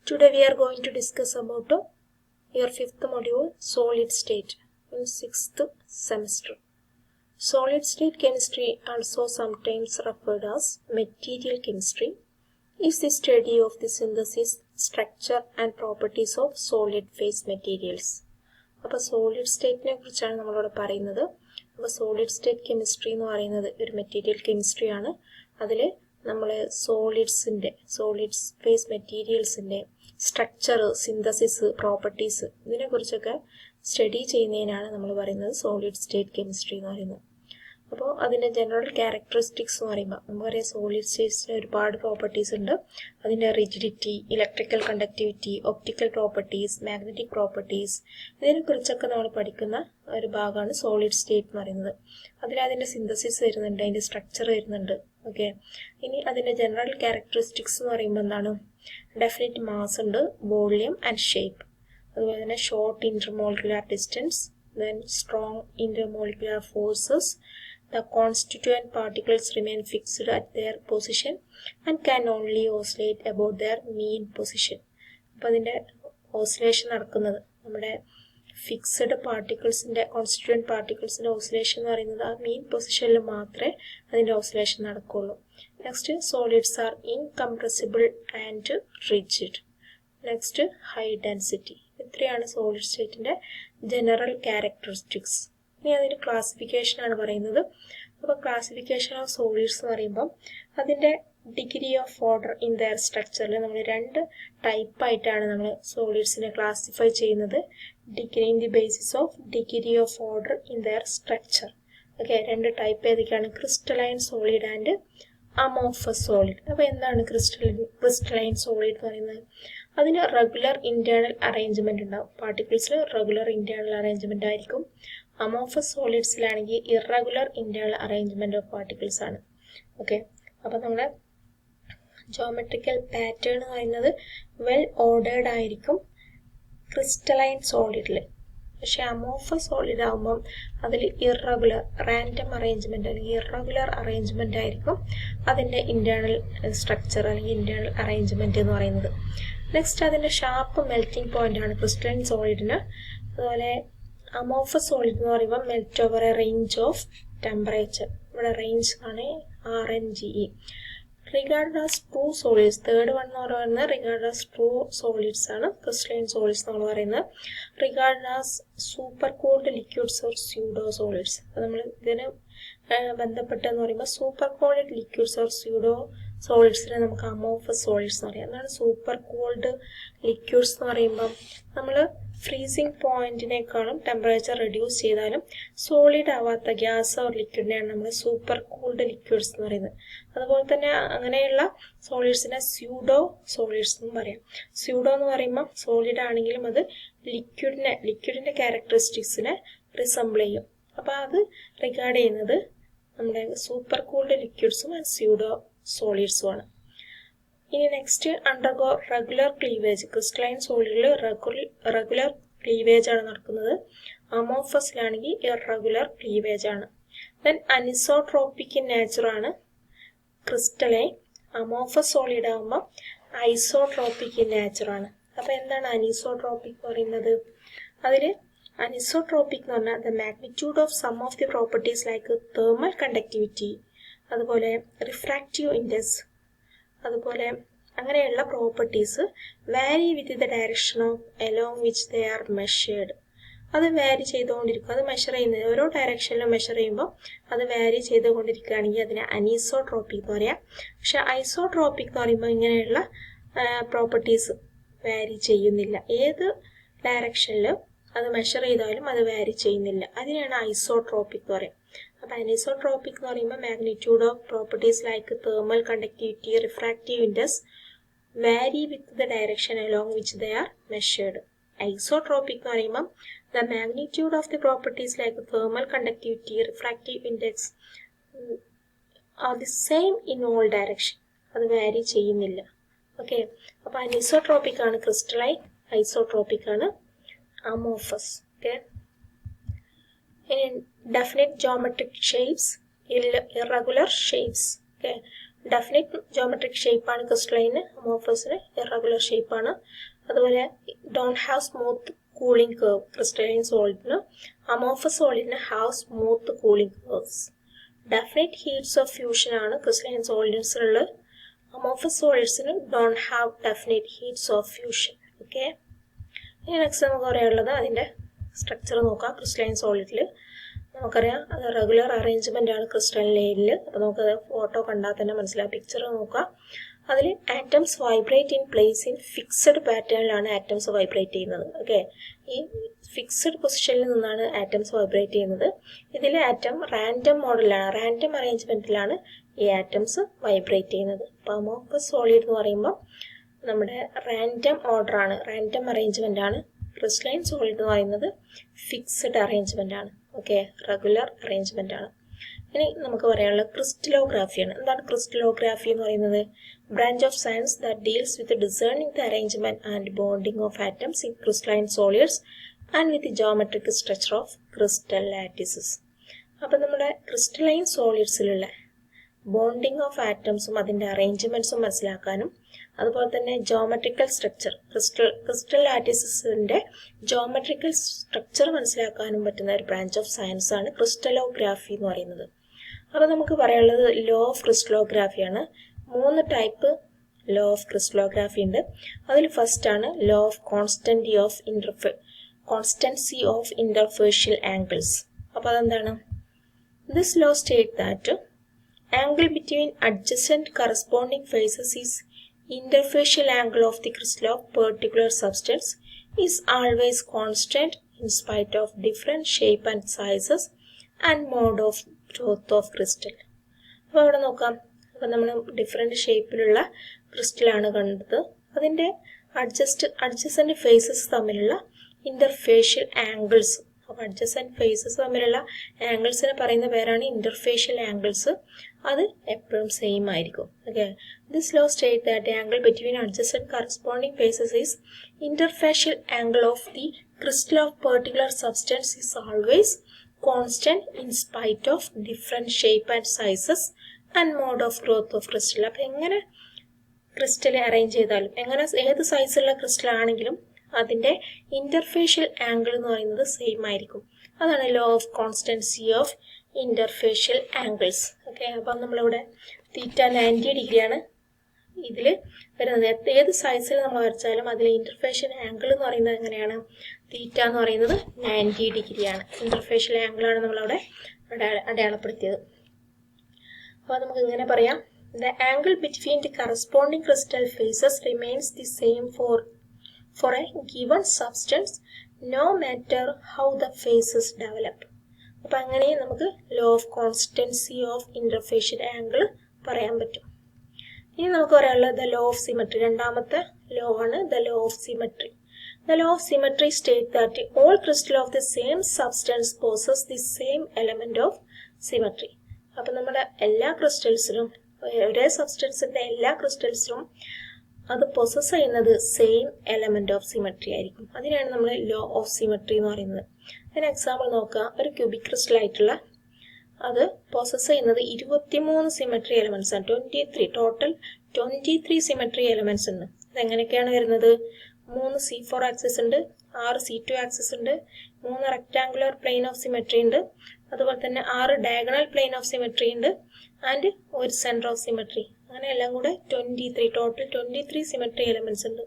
Today we are going to discuss about your fifth module, solid state, in sixth semester. Solid state chemistry, also sometimes referred as material chemistry, is the study of the synthesis, structure and properties of solid phase materials. അപ്പോൾ solid സ്റ്റേറ്റിനെ കുറിച്ചാണ് നമ്മളോട് പറയുന്നത്. അപ്പോൾ solid state chemistry എന്ന് പറയുന്നത് ഒരു material കെമിസ്ട്രിയാണ്. അതിൽ നമ്മൾ സോളിഡ് ഫേസ് മെറ്റീരിയൽസിൻ്റെ സ്ട്രക്ചർ, സിന്തസിസ്, പ്രോപ്പർട്ടീസ് ഇതിനെക്കുറിച്ചൊക്കെ സ്റ്റഡി ചെയ്യുന്നതിനാണ് നമ്മൾ പറയുന്നത് സോളിഡ് സ്റ്റേറ്റ് കെമിസ്ട്രി എന്ന് പറയുന്നത്. അപ്പോൾ അതിൻ്റെ ജനറൽ ക്യാരക്ടറിസ്റ്റിക്സ് എന്ന് പറയുമ്പോൾ നമുക്കറിയാം സോളിഡ് സ്റ്റേറ്റ്സിന് ഒരുപാട് പ്രോപ്പർട്ടീസ് ഉണ്ട്. അതിൻ്റെ rigidity, electrical conductivity, optical properties, magnetic properties ഇതിനെക്കുറിച്ചൊക്കെ നമ്മൾ പഠിക്കുന്ന ഒരു ഭാഗമാണ് സോളിഡ് സ്റ്റേറ്റ് എന്ന് പറയുന്നത്. അതിൻ്റെ സിന്തസിസ് വരുന്നുണ്ട്, അതിൻ്റെ സ്ട്രക്ചർ വരുന്നുണ്ട്. ഓക്കെ, ഇനി അതിൻ്റെ ജനറൽ ക്യാരക്ടറിസ്റ്റിക്സ് എന്ന് പറയുമ്പോൾ എന്താണ്? ഡെഫിനിറ്റ് മാസ് ഉണ്ട്, വോളിയം ആൻഡ് ഷേപ്പ്, അതുപോലെ തന്നെ short intermolecular distance, then strong intermolecular forces. The constituent particles remain fixed at their position and can only oscillate about their mean position. അപ്പോൾ അതിൻ്റെ ഓസിലേഷൻ നടക്കുന്നത് നമ്മുടെ ഫിക്സഡ് പാർട്ടിക്കിൾസിൻ്റെ, കോൺസ്റ്റിറ്റ്യൂവൻറ്റ് പാർട്ടിക്കിൾസിൻ്റെ ഓസിലേഷൻ എന്ന് പറയുന്നത് ആ മീൻ പൊസിഷനിൽ മാത്രമേ അതിൻ്റെ ഓസിലേഷൻ നടക്കുകയുള്ളൂ. Next, solids R incompressible and rigid. Next, high density. ഇത്രയാണ് സോളിഡ് സ്റ്റേറ്റിൻ്റെ ജനറൽ ക്യാരക്ടറിസ്റ്റിക്സ്. ഇനി അതിൻ്റെ ക്ലാസിഫിക്കേഷനാണ് പറയുന്നത്. അപ്പോൾ ക്ലാസിഫിക്കേഷൻ ഓഫ് സോളിഡ്സ് എന്ന് പറയുമ്പം അതിൻ്റെ degree of order in their സ്ട്രക്ചറിൽ നമ്മൾ രണ്ട് ടൈപ്പായിട്ടാണ് നമ്മൾ സോളിഡ്സിനെ ക്ലാസിഫൈ ചെയ്യുന്നത്. In the basis of degree of order in their structure. Okay, രണ്ട് ടൈപ്പ് ഏതൊക്കെയാണ്? Crystalline solid and amorphous solid. അപ്പോൾ എന്താണ് ക്രിസ്റ്റലൈൻ സോളിഡ് എന്ന് പറയുന്നത്? അതിന് റെഗുലർ ഇന്റേണൽ അറേഞ്ച്മെന്റ് ഉണ്ടാവും. പാർട്ടിക്കിൾസിൽ റെഗുലർ ഇന്റേണൽ അറേഞ്ച്മെന്റ് ആയിരിക്കും. അമോർഫസ് സോളിഡ്സിലാണെങ്കിൽ irregular internal arrangement of particles ആണ്. ഓക്കെ, അപ്പോൾ നമ്മുടെ ജോമെട്രിക്കൽ പാറ്റേൺ എന്ന് പറയുന്നത് വെൽ ഓർഡേർഡ് ആയിരിക്കും ക്രിസ്റ്റലൈൻ സോളിഡിൽ. പക്ഷെ അമോർഫസ് സോളിഡ് ആകുമ്പം അതിൽ ഇറഗുലർ, റാൻഡം അറേഞ്ച്മെന്റ് അല്ലെങ്കിൽ ഇറഗുലർ അറേഞ്ച്മെന്റ് ആയിരിക്കും അതിൻ്റെ ഇന്റേണൽ സ്ട്രക്ചർ അല്ലെങ്കിൽ ഇന്റേണൽ അറേഞ്ച്മെന്റ് എന്ന് പറയുന്നത്. നെക്സ്റ്റ്, അതിൻ്റെ ഷാർപ്പ് മെൽറ്റിംഗ് പോയിന്റ് ആണ് ക്രിസ്റ്റലൈൻ സോളിഡിന്. അതുപോലെ അമോർഫസ് സോളിഡ് എന്ന് പറയുമ്പോൾ melt over a range of temperature. ഇവിടെ റേഞ്ച് ആണ് RNGE. Regard as true solids, third one എന്ന് പറയുന്നത് റിഗാർഡ് ആസ് ട്രൂ സോളിഡ്സ് ആണ് ക്രിസ്റ്റലൈൻ സോളിഡ്സ് നമ്മൾ പറയുന്നത്. Regard as super cold liquids or pseudo solids. അപ്പോൾ നമ്മൾ ഇതിന് ബന്ധപ്പെട്ടെന്ന് പറയുമ്പോൾ super cold liquids or pseudo സോളിഡ്സിനെ നമുക്ക് അമോർഫസ് സോളിഡ്സ് എന്ന് പറയാം. എന്താണ് സൂപ്പർ കോൾഡ് ലിക്വിഡ്സ് എന്ന് പറയുമ്പം നമ്മൾ ഫ്രീസിങ് പോയിന്റിനേക്കാളും ടെമ്പറേച്ചർ റെഡ്യൂസ് ചെയ്താലും സോളിഡ് ആവാത്ത ഗ്യാസ് ഓർ ലിക്വിഡിനെയാണ് നമ്മൾ സൂപ്പർ കൂൾഡ് ലിക്വിഡ്സ് എന്ന് പറയുന്നത്. അതുപോലെ തന്നെ അങ്ങനെയുള്ള സോളിഡ്സിനെ സ്യൂഡോ സോളിഡ്സ് എന്നും പറയാം. സ്യൂഡോ എന്ന് പറയുമ്പോൾ സോളിഡ് ആണെങ്കിലും അത് ലിക്വിഡിന്റെ ക്യാരക്ടറിസ്റ്റിക്സിനെ റിസംബിൾ ചെയ്യും. അപ്പോൾ അത് റിഗാർഡ് ചെയ്യുന്നത് നമ്മുടെ സൂപ്പർ കൂൾഡ് ലിക്വിഡ്സും ആൻഡ് സ്യൂഡോ സോളിഡ്സും ആണ്. ഇനി next, undergo regular cleavage. Crystalline സോളിഡിൽ റെഗുലർ ക്ലീവേജ് ആണ് നടക്കുന്നത്. അമോർഫസിലാണെങ്കിൽ ഇറഗുലർ ക്ലീവേജ് ആണ്. ദെൻ അനിസോട്രോപ്പിക് ഇൻ നേച്ചർ ആണ് ക്രിസ്റ്റലൈൻ. അമോർഫസ് സോളിഡ് ആകുമ്പോൾ ഐസോട്രോപ്പിക് ഇൻ നേച്ചർ ആണ്. അപ്പോൾ എന്താണ് അനിസോട്രോപ്പിക് എന്ന് പറയുന്നത്? അതിൽ അനിസോട്രോപ്പിക് എന്ന് പറഞ്ഞാൽ the magnitude of some of the properties like thermal conductivity, അതുപോലെ റിഫ്രാക്റ്റീവ് ഇൻഡെക്സ്, അതുപോലെ അങ്ങനെയുള്ള properties vary with the direction of along which they are measured. അത് വാരി ചെയ്തുകൊണ്ടിരിക്കും. അത് മെഷർ ചെയ്യുന്നത് ഓരോ ഡയറക്ഷനിലും മെഷർ ചെയ്യുമ്പോൾ അത് വാരി ചെയ്തുകൊണ്ടിരിക്കുകയാണെങ്കിൽ അതിനെ അനീസോട്രോപ്പിക് എന്ന് പറയാം. പക്ഷെ ഐസോട്രോപ്പിക് എന്ന് പറയുമ്പോൾ ഇങ്ങനെയുള്ള പ്രോപ്പർട്ടീസ് വാരി ചെയ്യുന്നില്ല. ഏത് ഡയറക്ഷനിലും അത് മെഷർ ചെയ്താലും അത് വാരി ചെയ്യുന്നില്ല. അതിനെയാണ് ഐസോട്രോപ്പിക് എന്ന് പറയാം. അപ്പോൾ അനിസോട്രോപ്പിക് എന്ന് പറയുമ്പോൾ magnitude of properties like thermal conductivity, refractive index vary with the direction along which they are measured. Isotropic എന്ന് പറയുമ്പോൾ the magnitude of the properties like thermal conductivity, refractive index are the same in all direction. അത് vary ചെയ്യുന്നില്ല. Okay, അപ്പോൾ anisotropic ആണ് crystalline, isotropic ആണ് amorphous. Okay, in definite geometric shapes, irregular shapes. Okay, definite geometric ഷേപ്പാണ് ക്രിസ്റ്റലൈന്, അമോർഫസിന് irregular ഷേപ്പാണ്. അതുപോലെ don't have smooth cooling curve crystalline സോളിഡിന്, അമോർഫസ് സോളിഡിന് have smooth cooling curves. Definite heats of fusion ആണ് ക്രിസ്റ്റലൈൻ സോളിഡ്സിനുള്ളത്. അമോർഫസ് സോളിഡ്സിന് don't have definite heats of fusion. Okay, ഇനി നെക്സ്റ്റ് നമുക്ക് പറയാനുള്ളത് അതിൻ്റെ സ്ട്രക്ചർ നോക്കാം. ക്രിസ്റ്റലൈൻ സോളിഡിൽ നമുക്കറിയാം അത് റെഗുലർ അറേഞ്ച്മെൻ്റ് ആണ് ക്രിസ്റ്റലൈൻ ലെയറിൽ. അപ്പോൾ നമുക്കത് ഫോട്ടോ കണ്ടാൽ തന്നെ മനസ്സിലാവും. പിക്ചർ നോക്കാം. അതിൽ atoms vibrate in place in fixed പാറ്റേണിലാണ് ആറ്റംസ് വൈബ്രേറ്റ് ചെയ്യുന്നത്. ഓക്കെ, ഈ ഫിക്സഡ് പൊസിഷനിൽ നിന്നാണ് ആറ്റംസ് വൈബ്രേറ്റ് ചെയ്യുന്നത്. ഇതിൽ ആറ്റം റാൻഡം മോഡലാണ്, റാൻഡം അറേഞ്ച്മെൻറ്റിലാണ് ഈ ആറ്റംസ് വൈബ്രേറ്റ് ചെയ്യുന്നത്. അപ്പോൾ അമോർഫസ് സോളിഡ് എന്ന് പറയുമ്പോൾ നമ്മുടെ റാൻഡം ഓർഡറാണ്, റാൻഡം അറേഞ്ച്മെൻ്റ് ആണ്. ക്രിസ്റ്റലൈൻ സോളിഡ് എന്ന് പറയുന്നത് ഫിക്സഡ് അറേഞ്ച്മെൻ്റ് ആണ്. ഓക്കെ, റെഗുലർ അറേഞ്ച്മെൻ്റ് ആണ്. ഇനി നമുക്ക് പറയാനുള്ളത് ക്രിസ്റ്റലോഗ്രാഫിയാണ്. എന്താണ് ക്രിസ്റ്റലോഗ്രാഫി എന്ന് പറയുന്നത്? Branch of science that deals with discerning the arrangement and bonding of atoms in crystalline solids and with geometric structure of crystal lattices. അപ്പം നമ്മുടെ ക്രിസ്റ്റലൈൻ സോളിഡ്സിലുള്ള ബോണ്ടിങ് ഓഫ് ആറ്റംസും അതിൻ്റെ അറേഞ്ച്മെന്റ്സും മനസ്സിലാക്കാനും അതുപോലെ തന്നെ ജോമെട്രിക്കൽ സ്ട്രക്ചർ ക്രിസ്റ്റൽ ലാറ്റിസസിന്റെ ജോമെട്രിക്കൽ സ്ട്രക്ചർ മനസ്സിലാക്കാനും പറ്റുന്ന ഒരു ബ്രാഞ്ച് ഓഫ് സയൻസ് ആണ് ക്രിസ്റ്റലോഗ്രാഫി എന്ന് പറയുന്നത്. അപ്പോൾ നമുക്ക് പറയാനുള്ളത് ലോ ഓഫ് ക്രിസ്റ്റലോഗ്രാഫിയാണ്. 3 ടൈപ്പ് ലോ ഓഫ് ക്രിസ്റ്റലോഗ്രാഫി ഉണ്ട്. അതിൽ ഫസ്റ്റ് ആണ് law of constancy of interfacial angles. അപ്പോൾ അതെന്താണ്? This law state that angle between adjacent corresponding faces is interfacial angle of the crystal of particular substance is always constant in spite of different shape and sizes and mode of growth of crystal. അപ്പോൾ അവിടെ നോക്കാം. അപ്പോൾ നമ്മൾ different ഷേപ്പിലുള്ള ക്രിസ്റ്റലാണ് കണ്ടത്. അതിൻ്റെ adjacent faces തമ്മിലുള്ള interfacial angles. അപ്പോൾ അഡ്ജസൻറ്റ് ഫേസസ് തമ്മിലുള്ള ആംഗിൾസിനെ പറയുന്ന പേരാണ് ഇന്റർഫേഷ്യൽ ആംഗിൾസ്. അത് എപ്പോഴും സെയിം ആയിരിക്കും. Okay, this law state that angle between adjacent corresponding faces is interfacial angle of the crystal of particular substance is always constant in spite of different shape and sizes and mode of growth of crystal. അപ്പോൾ എങ്ങനെ crystal arrange ചെയ്താലും, എങ്ങനെ ഏത് സൈസുള്ള crystal ആണെങ്കിലും അതിൻ്റെ interfacial angle എന്ന് പറയുന്നത് സെയിം ആയിരിക്കും. അതാണ് law of constancy of interfacial angles. Okay, അപ്പം നമ്മളിവിടെ തീറ്റ 90 ഡിഗ്രിയാണ് ഇതിൽ വരുന്നത്. ഏത് സൈസിൽ നമ്മൾ വരച്ചാലും അതിൽ ഇന്റർഫേഷ്യൽ ആംഗിൾ എന്ന് പറയുന്നത് എങ്ങനെയാണ്? തീറ്റ എന്ന് പറയുന്നത് 90 ഡിഗ്രിയാണ്. ഇന്റർഫേഷ്യൽ ആംഗിളാണ് നമ്മളവിടെ അടയാളപ്പെടുത്തിയത്. അപ്പോൾ നമുക്ക് ഇങ്ങനെ പറയാം. The angle between the corresponding crystal faces remains the same for a given substance no matter how the phases develop. അപ്പോൾ അങ്ങനെ നമുക്ക് law of constancy of interfacial angle പറയാൻ പറ്റും. ഇനി നമുക്ക് പറയാനുള്ളത് ദ ലോ ഓഫ് സിമെട്രി. രണ്ടാമത്തെ ലോ ആണ് the law of symmetry. The law of symmetry state that all crystal of the same substance possess the same element of symmetry. അപ്പോൾ നമ്മുടെ എല്ലാ ക്രിസ്റ്റൽസിലും, ഒരേ സബ്സ്റ്റൻസിന്റെ എല്ലാ ക്രിസ്റ്റൽസിലും അത് പൊസസ് ചെയ്യുന്നത് സെയിം എലമെന്റ് ഓഫ് സിമെട്രി ആയിരിക്കും. അതിനാണ് നമ്മൾ ലോ ഓഫ് സിമെട്രി എന്ന് പറയുന്നത്. അതിന് എക്സാമ്പിൾ നോക്കുക. ഒരു ക്യൂബിക് ക്രിസ്റ്റൽ ആയിട്ടുള്ള അത് പൊസസ് ചെയ്യുന്നത് 23 സിമെട്രി എലമെന്റ്സ് ആണ്. ടോട്ടൽ 23 സിമെട്രി എലമെന്റ്സ് ഉണ്ട്. അതെങ്ങനെയൊക്കെയാണ് വരുന്നത്? 3 C4 ആക്സിസ് ഉണ്ട്, 6 C2 ആക്സിസ് ഉണ്ട്, 3 റെക്ടാങ്കുലർ പ്ലെയിൻ ഓഫ് സിമെട്രി ഉണ്ട്, അതുപോലെ തന്നെ 6 ഡയഗണൽ പ്ലെയിൻ ഓഫ് സിമെട്രി ഉണ്ട്, ആൻഡ് ഒരു സെന്റർ ഓഫ് സിമെട്രി. അങ്ങനെ എല്ലാം കൂടെ 23, ടോട്ടൽ 23 സിമെട്രി എലമെന്റ്സ് ഉണ്ട്.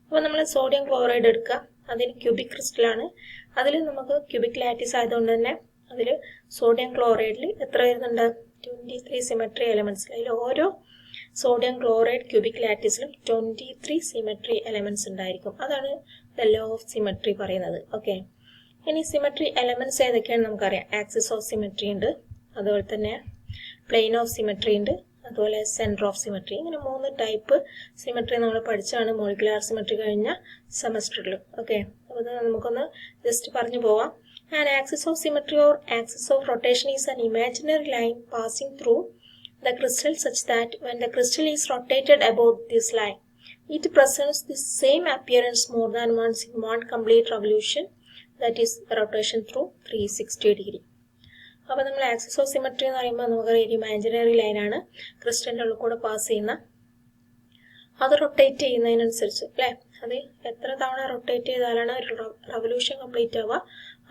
അപ്പോൾ നമ്മൾ സോഡിയം ക്ലോറൈഡ് എടുക്കുക. അതിന് ക്യൂബിക് ക്രിസ്റ്റലാണ്. അതിൽ നമുക്ക് ക്യൂബിക് ലാറ്റിസ് ആയതുകൊണ്ട് തന്നെ അതിൽ സോഡിയം ക്ലോറൈഡിൽ എത്ര വരുന്നുണ്ട്? 23 സിമെട്രി എലമെന്റ്സ്. അതിൽ ഓരോ സോഡിയം ക്ലോറൈഡ് ക്യൂബിക് ലാറ്റിസിലും 23 സിമെട്രി എലമെന്റ്സ് ഉണ്ടായിരിക്കും. അതാണ് ദ ലോ ഓഫ് സിമെട്രി പറയുന്നത്. ഓക്കെ, ഇനി സിമെട്രി എലമെന്റ്സ് ഏതൊക്കെയാണെന്ന് നമുക്കറിയാം. ആക്സിസ് ഓഫ് സിമെട്രി ഉണ്ട്, അതുപോലെ തന്നെ പ്ലെയിൻ ഓഫ് സിമെട്രി ഉണ്ട്, അതുപോലെ സെന്റർ ഓഫ് സിമെട്രി. ഇങ്ങനെ 3 ടൈപ്പ് സിമെട്രി നമ്മൾ പഠിച്ചാണ് മോളിക്കുലാർ സിമെട്രി കഴിഞ്ഞ സെമസ്റ്ററിൽ. ഓക്കെ, അപ്പോൾ നമുക്കൊന്ന് ജസ്റ്റ് പറഞ്ഞു പോവാം. An axis of symmetry or axis of rotation is an imaginary line passing through the crystal such that when the crystal is rotated about this line, it presents the same appearance more than once in one complete revolution, that is the rotation through 360 degree. അപ്പോൾ നമ്മൾ axis of symmetry എന്ന് പറയുമ്പോൾ നമുക്കറിയാം imaginary ലൈനാണ് ക്രിസ്റ്റലിൻ്റെ ഉള്ളിൽ കൂടെ pass ചെയ്യുന്ന. അത് റൊട്ടേറ്റ് ചെയ്യുന്നതിനനുസരിച്ച് അല്ലേ, അത് എത്ര തവണ റൊട്ടേറ്റ് ചെയ്താലാണ് ഒരു റവല്യൂഷൻ കംപ്ലീറ്റ് ആവുക,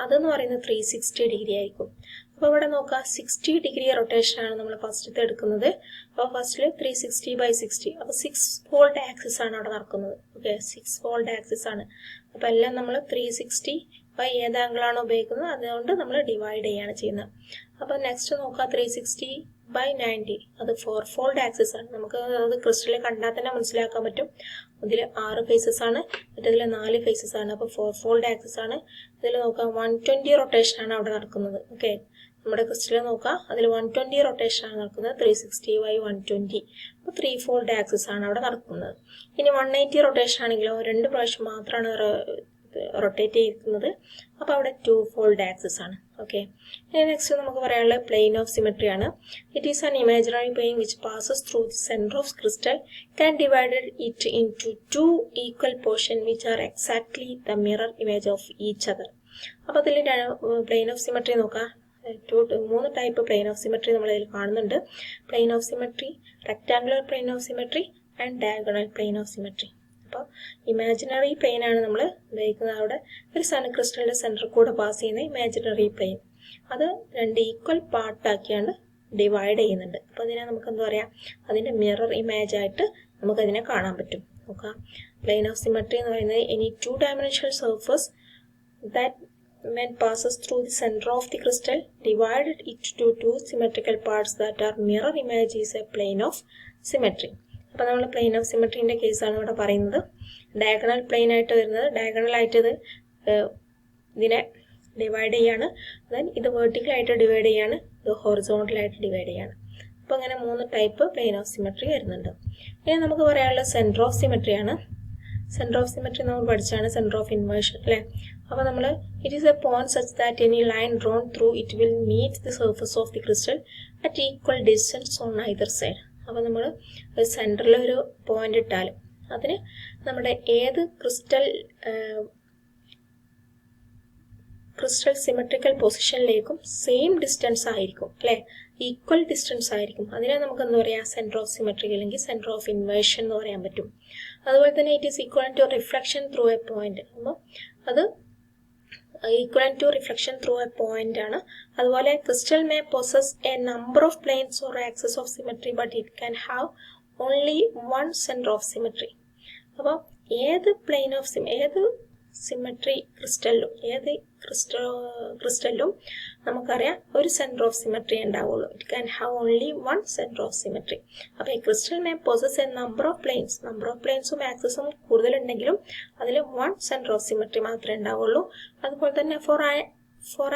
അതെന്ന് പറയുന്നത് 360 ഡിഗ്രി ആയിരിക്കും. അപ്പോൾ ഇവിടെ നോക്കുക 60 ഡിഗ്രി റൊട്ടേഷനാണ് നമ്മൾ ഫസ്റ്റത്തെ എടുക്കുന്നത്. അപ്പോൾ ഫസ്റ്റിൽ 360/60, അപ്പോൾ 6 ഫോൾഡ് ആക്സിസ് ആണ് അവിടെ നടക്കുന്നത്. ഓക്കെ, 6 ഫോൾഡ് ആക്സിസ് ആണ്. അപ്പോൾ എല്ലാം നമ്മൾ 360 ഏത് ആംഗിളാണോ ഉപയോഗിക്കുന്നത് അതുകൊണ്ട് നമ്മൾ ഡിവൈഡ് ചെയ്യാണ് ചെയ്യുന്നത്. അപ്പോൾ നെക്സ്റ്റ് നോക്കുക 360/90, അത് 4 ഫോൾഡ് ആക്സിസ് ആണ്. നമുക്ക് അത് ക്രിസ്റ്റലിൽ കണ്ടാൽ തന്നെ മനസ്സിലാക്കാൻ പറ്റും. ഇതിൽ 6 ഫേസസ് ആണ്, മറ്റേതിൽ 4 ഫേസസ് ആണ്. അപ്പോൾ 4 ഫോൾഡ് ആക്സിസ് ആണ്. ഇതിൽ നോക്കാം 120 റൊട്ടേഷൻ ആണ് അവിടെ നടക്കുന്നത്. ഓക്കെ, നമ്മുടെ ക്രിസ്റ്റലിൽ നോക്കാം അതിൽ 120 റൊട്ടേഷൻ ആണ് നടക്കുന്നത്. 360/120, അപ്പോൾ 3 ഫോൾഡ് ആക്സിസ് ആണ് അവിടെ നടക്കുന്നത്. ഇനി 180 റൊട്ടേഷൻ ആണെങ്കിലോ 2 പ്രാവശ്യം മാത്രമാണ് റൊട്ടേറ്റ് ചെയ്യുന്നത്. അപ്പോൾ അവിടെ 2 ഫോൾഡ് ആക്സിസ് ആണ്. ഓക്കെ, ഇനി നെക്സ്റ്റ് നമുക്ക് പറയാനുള്ളത് പ്ലെയിൻ ഓഫ് സിമെട്രി ആണ്. It is an imaginary plain which passes through the centre of crystal can divided it into 2 equal portion which are exactly the mirror image of each other. അപ്പോൾ അതിൽ plain of symmetry നോക്കാം. 3 type plain of symmetry നമ്മളിതിൽ കാണുന്നുണ്ട്. Plain of symmetry, rectangular plain of symmetry and diagonal plain of symmetry. അപ്പോൾ imaginary plain ആണ് നമ്മൾ ഉപയോഗിക്കുന്നത്. അവിടെ ഒരു ക്രിസ്റ്റലിന്റെ സെന്ററിൽ കൂടെ പാസ് ചെയ്യുന്ന ഇമാജിനറി പ്ലെയിൻ, അത് 2 ഈക്വൽ പാർട്ടാക്കിയാണ് ഡിവൈഡ് ചെയ്യുന്നുണ്ട്. അപ്പോൾ അതിനെ നമുക്ക് എന്താ പറയുക, അതിൻ്റെ മിറർ ഇമേജ് ആയിട്ട് നമുക്കതിനെ കാണാൻ പറ്റും. നോക്കാം, പ്ലെയിൻ ഓഫ് സിമെട്രി എന്ന് പറയുന്നത് any 2-dimensional surface that when passes through the center of the crystal divided it to 2 symmetrical parts that are mirror image is a plane of symmetry. അപ്പോൾ നമ്മൾ plain of സിമെട്രീൻ്റെ കേസാണ് ഇവിടെ പറയുന്നത്. Diagonal plain ആയിട്ട് വരുന്നത്, ഡയഗണലായിട്ട് ഇതിനെ ഡിവൈഡ് ചെയ്യാണ്, then ഇത് വെർട്ടിക്കലായിട്ട് ഡിവൈഡ് ചെയ്യാണ്, ഇത് ഹൊറിസോണ്ടലായിട്ട് ഡിവൈഡ് ചെയ്യാണ്. അപ്പോൾ അങ്ങനെ 3 ടൈപ്പ് പ്ലെയിൻ ഓഫ് സിമെട്രി വരുന്നുണ്ട്. ഇനി നമുക്ക് പറയാനുള്ള സെൻറ്റർ ഓഫ് സിമെട്രി ആണ്. സെൻറ്റർ ഓഫ് സിമെട്രി നമ്മൾ പഠിച്ചാണ് സെൻറ്റർ ഓഫ് ഇൻവേർഷൻ അല്ലേ. അപ്പോൾ നമ്മൾ it is a point such that any line drawn through it will meet the surface of the crystal at equal distance on either side. അപ്പോൾ നമ്മൾ ഒരു സെൻറ്ററിൽ ഒരു പോയിന്റ് ഇട്ടാൽ അതിന് നമ്മുടെ ഏത് ക്രിസ്റ്റൽ സിമെട്രിക്കൽ പൊസിഷനിലേക്കും സെയിം ഡിസ്റ്റൻസ് ആയിരിക്കും അല്ലേ, ഈക്വൽ ഡിസ്റ്റൻസ് ആയിരിക്കും. അതിനെ നമുക്ക് എന്താ പറയുക, സെൻറ്റർ ഓഫ് സിമെട്രി അല്ലെങ്കിൽ സെൻറ്റർ ഓഫ് ഇൻവേർഷൻ എന്ന് പറയാൻ പറ്റും. അതുപോലെ തന്നെ it is equal to reflection through a point. അപ്പോൾ അത് equal to reflection through a point ആണ്. അതുപോലെ crystal may possess a number of planes or axes of symmetry but it can have only 1 centre of symmetry. അപ്പോൾ ഏത് plain of ഏത് symmetry ക്രിസ്റ്റലിലും നമുക്കറിയാം ഒരു സെൻറ്റർ ഓഫ് സിമെട്രി ഉണ്ടാവുള്ളൂ. It can have only 1 centre of symmetry. അപ്പോൾ ഈ crystal may possess a number of പ്ലെയിൻസും ആക്സസും കൂടുതലുണ്ടെങ്കിലും അതിൽ 1 സെൻറ്റർ ഓഫ് സിമെട്രി മാത്രമേ ഉണ്ടാവുള്ളൂ. അതുപോലെ തന്നെ for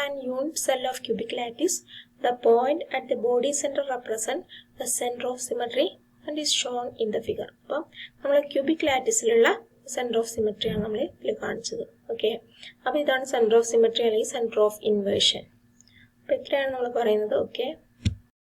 an unit cell of cubic lattice the point at the body centre represent the centre of symmetry and is shown in the figure. അപ്പം നമ്മൾ ക്യൂബിക് ലാറ്റിസിലുള്ള സെൻറ്റർ ഓഫ് സിമെട്രിയാണ് നമ്മൾ ഇതിൽ കാണിച്ചത്. ഓക്കെ, അപ്പോൾ ഇതാണ് സെൻറ്റർ ഓഫ് സിമെട്രി അല്ലെങ്കിൽ centre of inversion. അപ്പോൾ ഇത്രയാണ് നമ്മൾ പറയുന്നത്. ഓക്കെ.